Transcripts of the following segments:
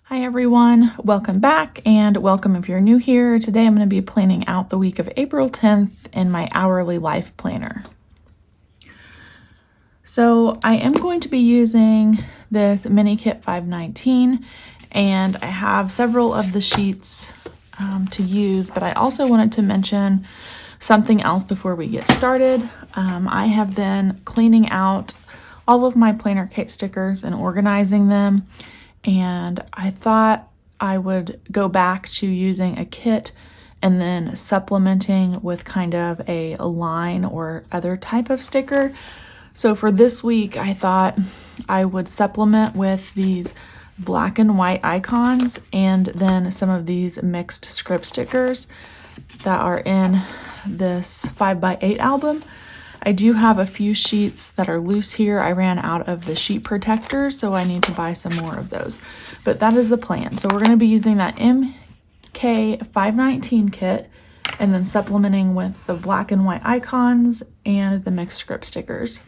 Hi everyone, welcome back and welcome if you're new here. Today I'm going to be planning out the week of April 10th in my hourly life planner. So I am going to be using this MK-519 and I have several of the sheets to use, but I also wanted to mention something else before we get started. I have been cleaning out all of my PlannerKate stickers and organizing them. And I thought I would go back to using a kit and then supplementing with kind of a line or other type of sticker. So for this week, I thought I would supplement with these black and white icons and then some of these mixed script stickers that are in this 5x8 album. I do have a few sheets that are loose here. I ran out of the sheet protectors, so I need to buy some more of those. But that is the plan. So we're going to be using that MK-519 kit and then supplementing with the black and white icons and the mixed script stickers.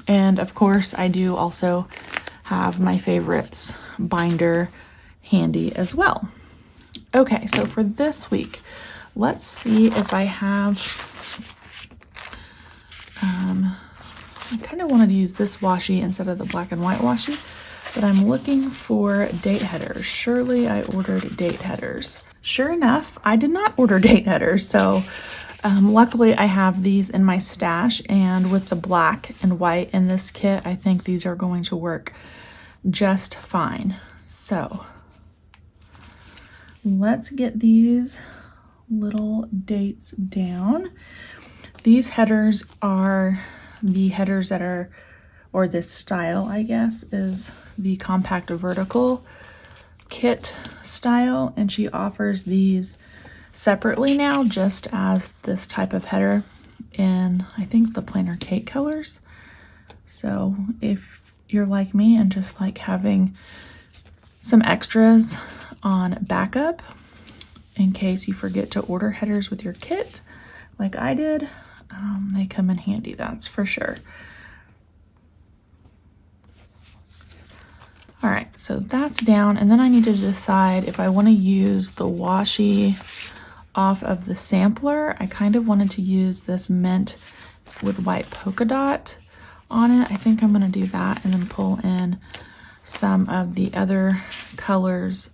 And of course, I do also have my favorites binder handy as well. Okay, so for this week, let's see if I have... I kind of wanted to use this washi instead of the black and white washi, but I'm looking for date headers. Surely I ordered date headers. Sure enough, I did not order date headers, so luckily I have these in my stash, and with the black and white in this kit, I think these are going to work just fine. So let's get these little dates down. These headers are the headers that are, or this style, I guess, is the compact vertical kit style, and she offers these separately now just as this type of header in, I think, the PlannerKate colors. So if you're like me and just like having some extras on backup in case you forget to order headers with your kit like I did, they come in handy, that's for sure. All right, so that's down, and then I need to decide if I want to use the washi off of the sampler. I kind of wanted to use this mint with white polka dot on it. I think I'm going to do that and then pull in some of the other colors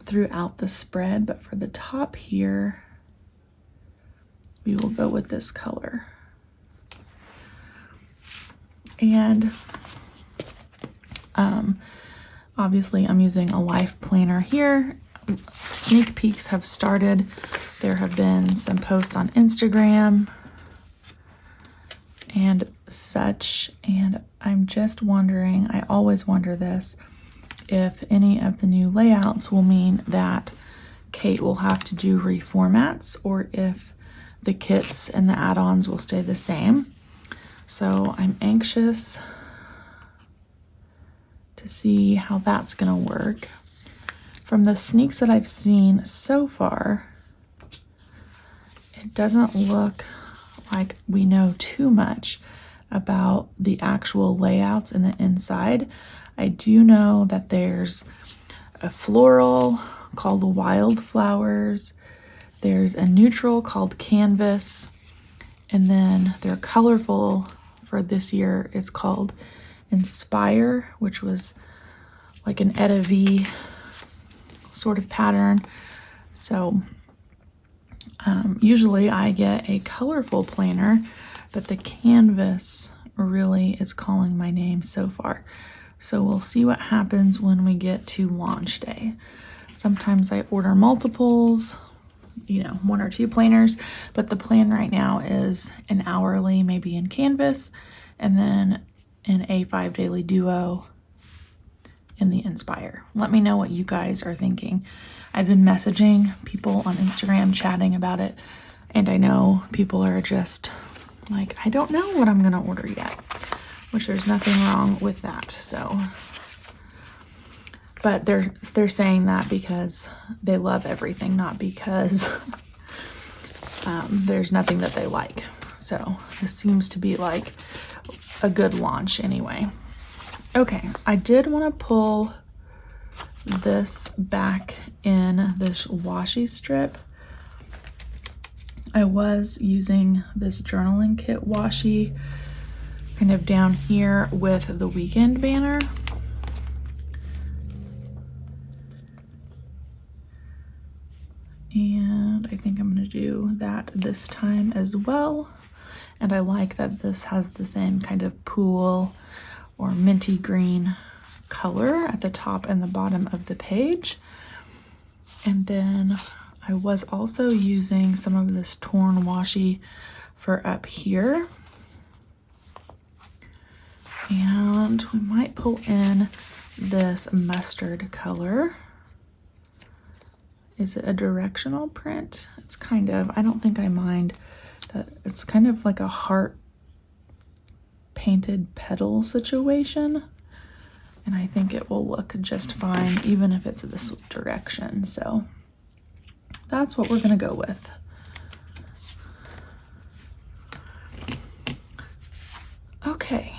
throughout the spread, but for the top here, we will go with this color. And obviously I'm using a life planner here. Sneak peeks have started. There have been some posts on Instagram and such, and I'm just wondering, I always wonder this, if any of the new layouts will mean that Kate will have to do reformats or if the kits and the add-ons will stay the same. So I'm anxious to see how that's gonna work. From the sneaks that I've seen so far, it doesn't look like we know too much about the actual layouts in the inside. I do know that there's a floral called Wildflowers. There's a neutral called Canvas, and then their colorful for this year is called Inspire, which was like an Etta V sort of pattern. So usually I get a colorful planner, but the Canvas really is calling my name so far. So we'll see what happens when we get to launch day. Sometimes I order multiples, you know, 1 or 2 planners, but the plan right now is an hourly, maybe in Canvas, and then an A5 daily duo in the Inspire. Let me know what you guys are thinking. I've been messaging people on Instagram, chatting about it, and I know people are just like, I don't know what I'm gonna order yet, which there's nothing wrong with that. So, but they're saying that because they love everything, not because there's nothing that they like. So this seems to be like a good launch anyway. Okay, I did want to pull this back in this washi strip. I was using this journaling kit washi kind of down here with the weekend banner. And I think I'm going to do that this time as well. And I like that this has the same kind of pool or minty green color at the top and the bottom of the page. And then I was also using some of this torn washi for up here. And we might pull in this mustard color. Is it a directional print? It's kind of, I don't think I mind that it's kind of like a heart painted petal situation. And I think it will look just fine even if it's this direction. So that's what we're gonna go with. Okay,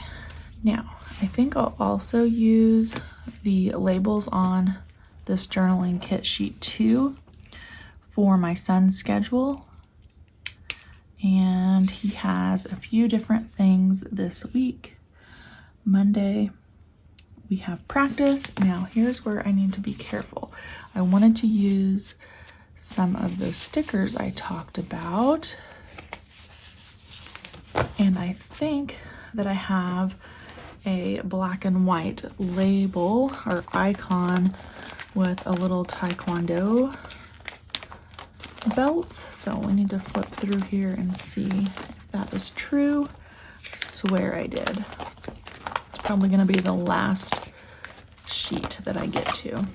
now I think I'll also use the labels on this journaling kit sheet 2 for my son's schedule. And he has a few different things this week. Monday, we have practice. Now here's where I need to be careful. I wanted to use some of those stickers I talked about. And I think that I have a black and white label or icon with a little taekwondo belt. So we need to flip through here and see if that is true. I swear I did. It's probably going to be the last sheet that I get to.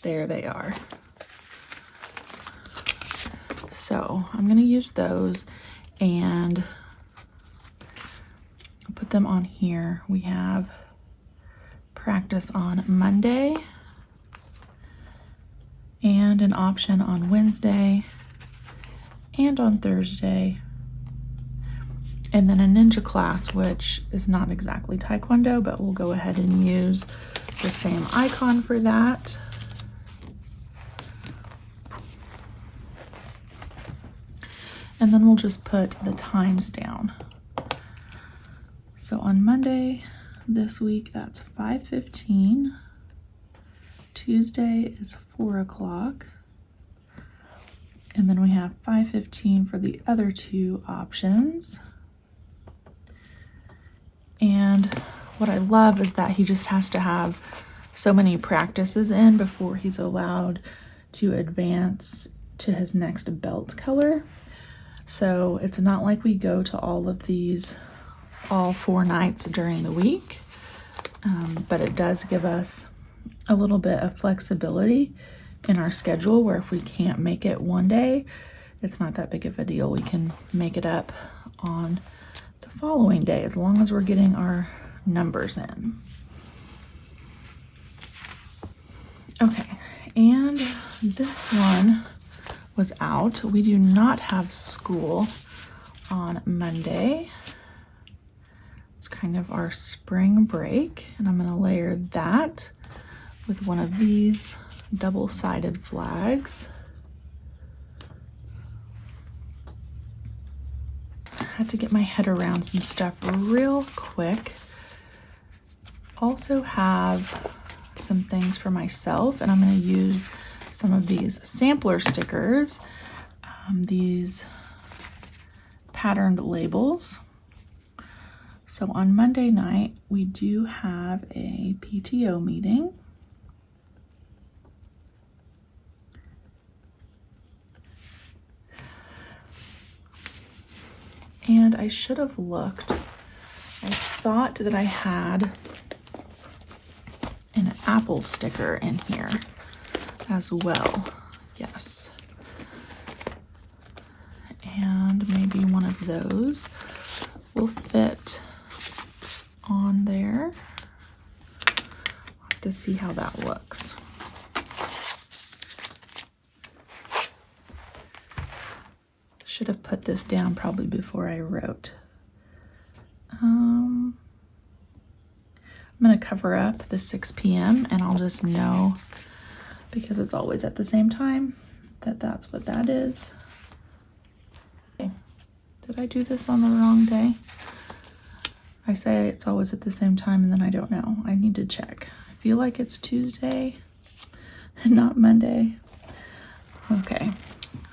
There they are. So I'm going to use those and put them on here. We have practice on Monday and an option on Wednesday and on Thursday, and then a ninja class, which is not exactly taekwondo, but we'll go ahead and use the same icon for that. And then we'll just put the times down. So on Monday this week, that's 5:15. Tuesday is 4 o'clock. And then we have 5:15 for the other two options. And what I love is that he just has to have so many practices in before he's allowed to advance to his next belt color. So it's not like we go to all of these all 4 nights during the week, but it does give us a little bit of flexibility in our schedule where if we can't make it one day, it's not that big of a deal. We can make it up on the following day as long as we're getting our numbers in. Okay, and this one was out. We do not have school on Monday. It's kind of our spring break, and I'm going to layer that with one of these double-sided flags. I had to get my head around some stuff real quick. Also have some things for myself, and I'm going to use some of these sampler stickers, these patterned labels. So on Monday night, we do have a PTO meeting. And I should have looked. I thought that I had an apple sticker in here as well. Yes. And maybe one of those will fit on there. I'll have to see how that looks. Should have put this down probably before I wrote. going to cover up the 6 p.m. and I'll just know, because it's always at the same time, that that's what that is. Okay. Did I do this on the wrong day? I say it's always at the same time and then I don't know. I need to check. I feel like it's Tuesday and not Monday. Okay,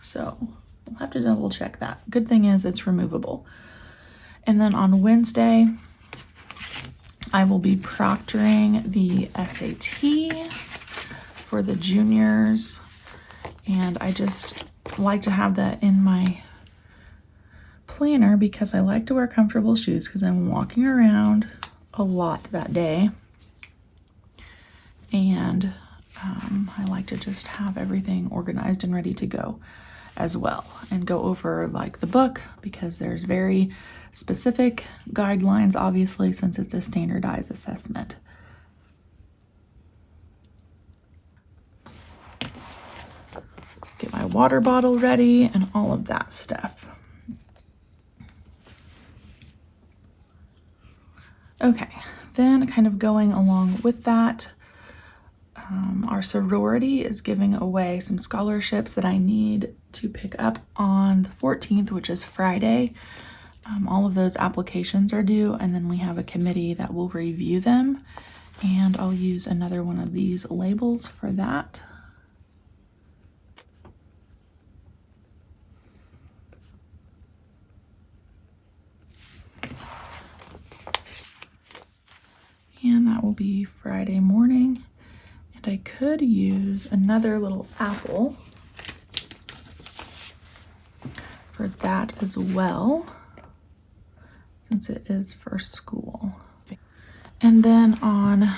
so we'll have to double check that. Good thing is it's removable. And then on Wednesday, I will be proctoring the SAT for the juniors. And I just like to have that in my planner because I like to wear comfortable shoes because I'm walking around a lot that day. And I like to just have everything organized and ready to go as well, and go over like the book because there's very specific guidelines, obviously, since it's a standardized assessment. Get my water bottle ready and all of that stuff. Okay, then kind of going along with that, our sorority is giving away some scholarships that I need to pick up on the 14th, which is Friday. All of those applications are due, and then we have a committee that will review them, and I'll use another one of these labels for that. And that will be Friday morning. And I could use another little apple for that as well, since it is for school. And then on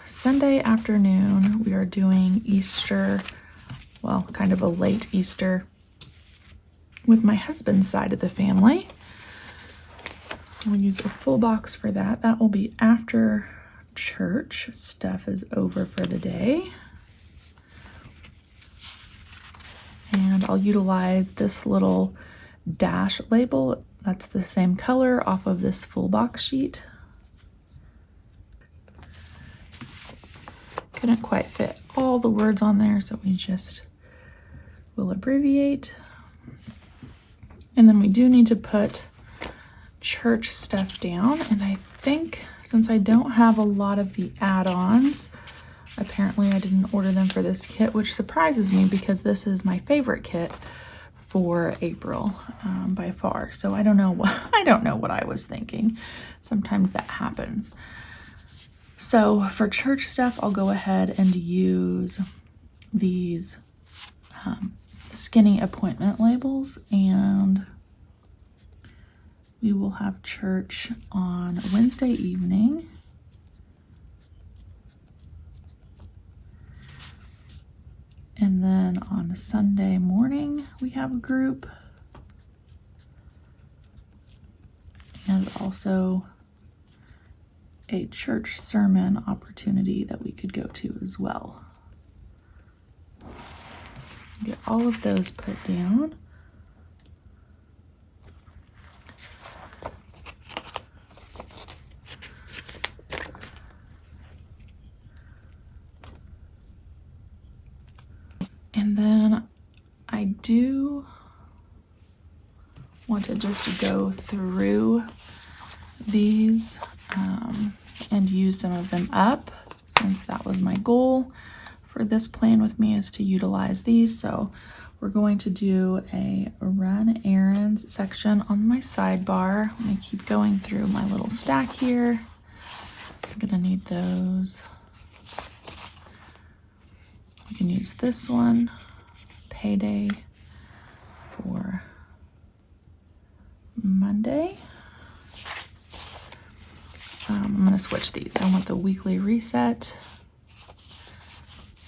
Sunday afternoon, we are doing Easter, well, kind of a late Easter with my husband's side of the family. We'll use a full box for that. That will be after church stuff is over for the day. And I'll utilize this little dash label that's the same color off of this full box sheet. Couldn't quite fit all the words on there, so we just will abbreviate. And then we do need to put church stuff down, and I think since I don't have a lot of the add-ons, apparently I didn't order them for this kit, which surprises me because this is my favorite kit for April by far. So I don't know what I was thinking. Sometimes that happens. So for church stuff, I'll go ahead and use these skinny appointment labels, and we will have church on Wednesday evening. And then on Sunday morning, we have a group. And also a church sermon opportunity that we could go to as well. Get all of those put down. And then I do want to just go through these and use some of them up, since that was my goal for this plan with me, is to utilize these. So we're going to do a run errands section on my sidebar. I'm going to keep going through my little stack here. I'm going to need those. You can use this one, payday, for Monday. I'm going to switch these. I want the weekly reset.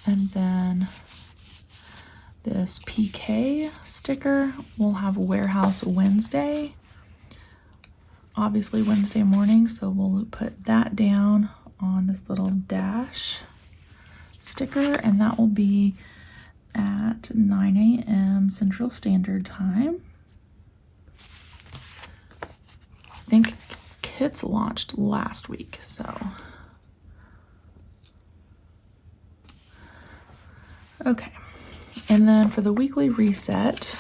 And then this PK sticker will have Warehouse Wednesday. Obviously Wednesday morning, so we'll put that down on this little dash sticker, and that will be at 9 a.m. Central Standard Time. I think kits launched last week, so Okay, and then for the weekly reset,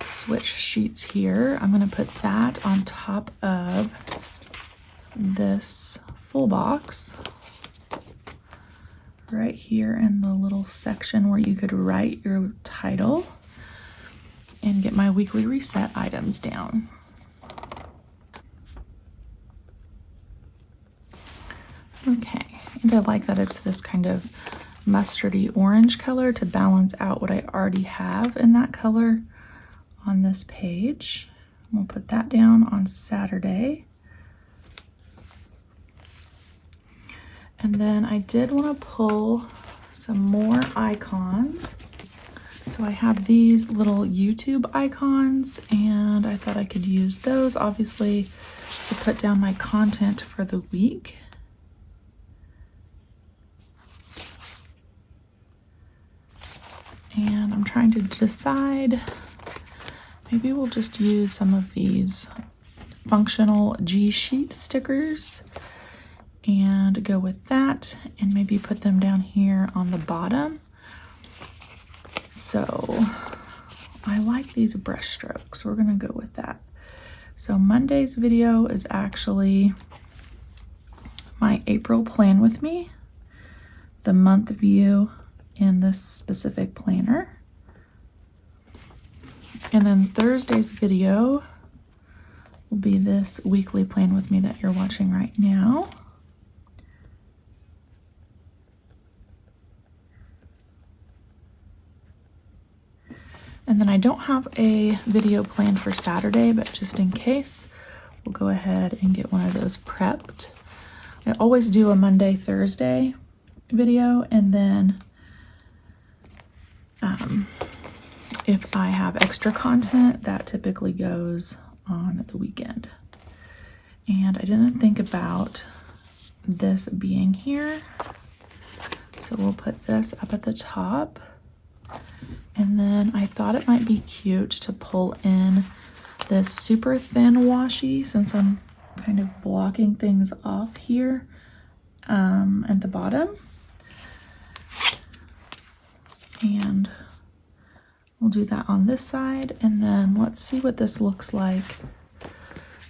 switch sheets here. I'm going to put that on top of this full box right here in the little section where you could write your title and get my weekly reset items down. Okay, and I like that it's this kind of mustardy orange color to balance out what I already have in that color on this page. We'll put that down on Saturday. And then I did want to pull some more icons. So I have these little YouTube icons, and I thought I could use those obviously to put down my content for the week. And I'm trying to decide, maybe we'll just use some of these functional G sheet stickers and go with that, and maybe put them down here on the bottom. So I like these brush strokes, we're gonna go with that. So Monday's video is actually my April plan with me, the month view in this specific planner. And then Thursday's video will be this weekly plan with me that you're watching right now. And then I don't have a video planned for Saturday, but just in case, we'll go ahead and get one of those prepped. I always do a Monday, Thursday video, and then if I have extra content, that typically goes on the weekend. And I didn't think about this being here, so we'll put this up at the top. And then I thought it might be cute to pull in this super thin washi, since I'm kind of blocking things off here at the bottom. And we'll do that on this side, and then let's see what this looks like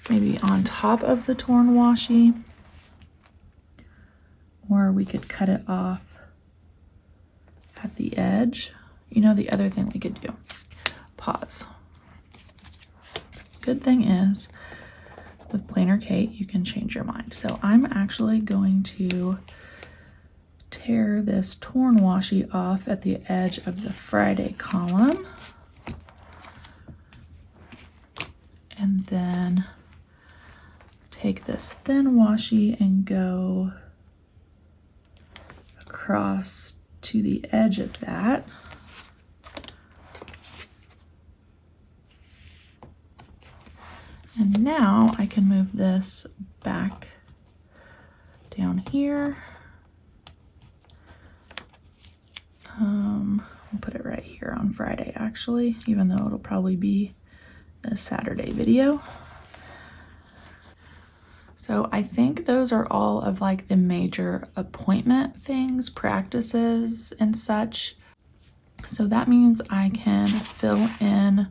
maybe on top of the torn washi, or we could cut it off at the edge. You know, the other thing we could do, pause. Good thing is with PlannerKate you can change your mind. So I'm actually going to tear this torn washi off at the edge of the Friday column, and then take this thin washi and go across to the edge of that. And now I can move this back down here. We'll put it right here on Friday actually, even though it'll probably be a Saturday video. So I think those are all of like the major appointment things, practices and such. So that means I can fill in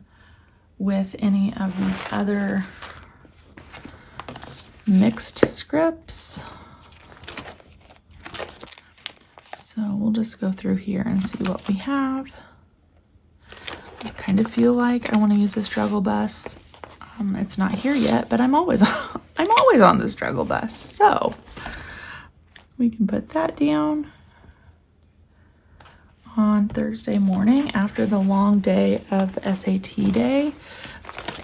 with any of these other mixed scripts. So we'll just go through here and see what we have. I kind of feel like I want to use a struggle bus. It's not here yet, but I'm always on the struggle bus. So we can put that down on Thursday morning after the long day of SAT day.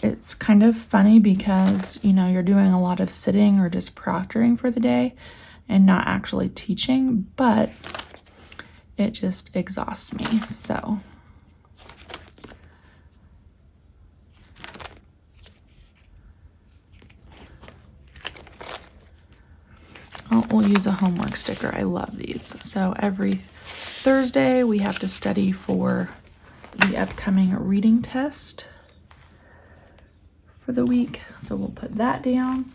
It's kind of funny because, you know, you're doing a lot of sitting or just proctoring for the day and not actually teaching, but it just exhausts me. So we'll use a homework sticker. I love these. So every Thursday we have to study for the upcoming reading test for the week. So we'll put that down.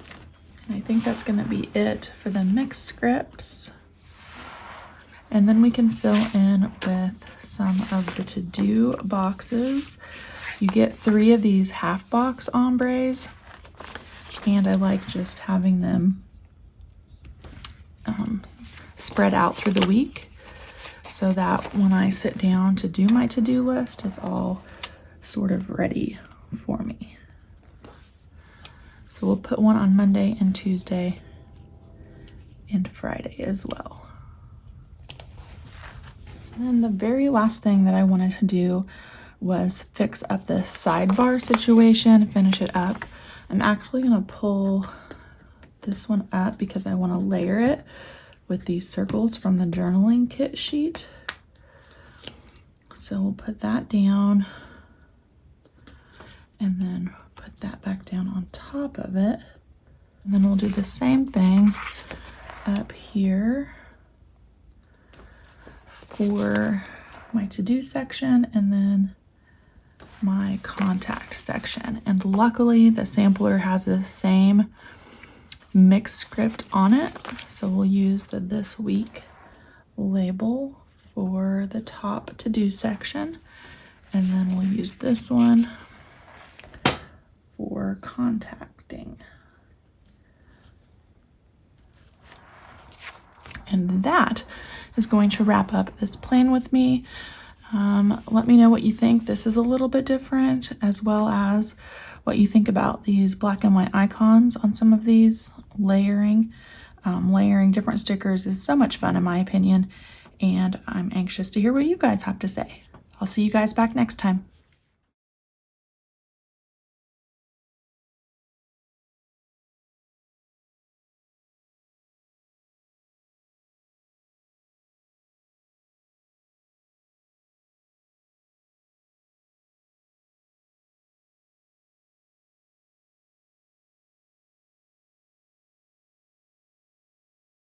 And I think that's going to be it for the mixed scripts. And then we can fill in with some of the to-do boxes. You get 3 of these half box ombres, and I like just having them spread out through the week so that when I sit down to do my to-do list, it's all sort of ready for me. So we'll put one on Monday and Tuesday and Friday as well. And then the very last thing that I wanted to do was fix up the sidebar situation, finish it up. I'm actually gonna pull this one up because I wanna layer it with these circles from the journaling kit sheet. So we'll put that down and then put that back down on top of it. And then we'll do the same thing up here for my to-do section and then my contact section. And luckily the sampler has the same mixed script on it, so we'll use the this week label for the top to-do section, and then we'll use this one for contacting. And that is going to wrap up this plan with me. Let me know what you think. This is a little bit different, as well as what you think about these black and white icons on some of these. Layering different stickers is so much fun in my opinion, and I'm anxious to hear what you guys have to say. I'll see you guys back next time.